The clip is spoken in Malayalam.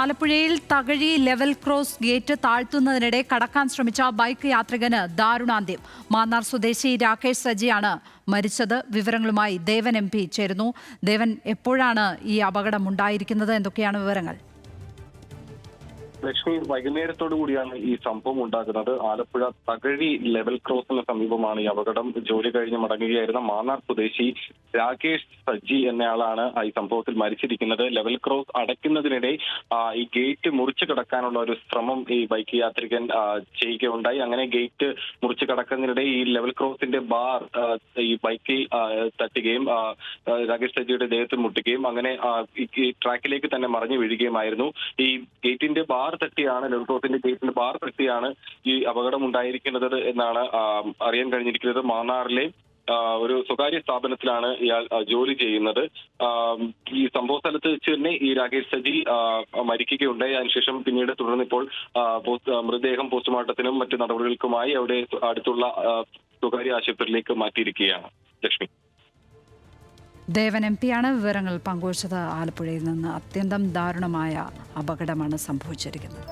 ആലപ്പുഴയിൽ തകഴി ലെവൽ ക്രോസ് ഗേറ്റ് താഴ്ത്തുന്നതിനിടെ കടക്കാൻ ശ്രമിച്ച ബൈക്ക് യാത്രികന് ദാരുണാന്ത്യം. മാന്നാർ സ്വദേശി രാകേഷ് സജിയാണ് മരിച്ചത്. വിവരങ്ങളുമായി ദേവൻ MP ചേരുന്നു. ദേവൻ, എപ്പോഴാണ് ഈ അപകടം ഉണ്ടായിരിക്കുന്നത്? എന്തൊക്കെയാണ് വിവരങ്ങൾ? ലക്ഷ്മി, വൈകുന്നേരത്തോടു കൂടിയാണ് ഈ സംഭവം ഉണ്ടാകുന്നത്. ആലപ്പുഴ തകഴി ലെവൽ ക്രോസിന് സമീപമാണ് ഈ അപകടം. ജോലി കഴിഞ്ഞ് മടങ്ങുകയായിരുന്ന മാന്നാർ സ്വദേശി രാകേഷ് സജി എന്നയാളാണ് ഈ സംഭവത്തിൽ മരിച്ചിരിക്കുന്നത്. ലെവൽ ക്രോസ് അടയ്ക്കുന്നതിനിടെ ഈ ഗേറ്റ് മുറിച്ചു കടക്കാനുള്ള ഒരു ശ്രമം ഈ ബൈക്ക് യാത്രികൻ ചെയ്യുകയുണ്ടായി. അങ്ങനെ ഗേറ്റ് മുറിച്ചു കടക്കുന്നതിനിടെ ഈ ലെവൽ ക്രോസിന്റെ ബാർ ഈ ബൈക്കിൽ തട്ടുകയും രാകേഷ് സജിയുടെ ദേഹത്ത് മുട്ടുകയും അങ്ങനെ ഈ ട്രാക്കിലേക്ക് തന്നെ മറിഞ്ഞു വീഴുകയുമായിരുന്നു. ഈ ഗേറ്റിന്റെ ബാർ തട്ടിയാണ്, ലെവൽ ക്രോസിന്റെ ഗേറ്റിന്റെ ബാർ തട്ടിയാണ് ഈ അപകടം ഉണ്ടായിരിക്കുന്നത് എന്നാണ് അറിയാൻ കഴിഞ്ഞിരിക്കുന്നത്. മാന്നാറിലെ ഒരു സ്വകാര്യ സ്ഥാപനത്തിലാണ് ഇയാൾ ജോലി ചെയ്യുന്നത്. ഈ സംഭവ സ്ഥലത്ത് വെച്ച് തന്നെ ഈ രാകേഷ് സജി മരിക്കുകയുണ്ടായി. അതിനുശേഷം പിന്നീട് തുടർന്നിപ്പോൾ മൃതദേഹം പോസ്റ്റ്മോർട്ടത്തിനും മറ്റു നടപടികൾക്കുമായി അവിടെ അടുത്തുള്ള സ്വകാര്യ ആശുപത്രിയിലേക്ക് മാറ്റിയിരിക്കുകയാണ്. ലക്ഷ്മി, ദേവൻ MP ആണ് വിവരങ്ങൾ പങ്കുവച്ചത്. ആലപ്പുഴയിൽ നിന്ന് അത്യന്തം ദാരുണമായ അപകടമാണ് സംഭവിച്ചിരിക്കുന്നത്.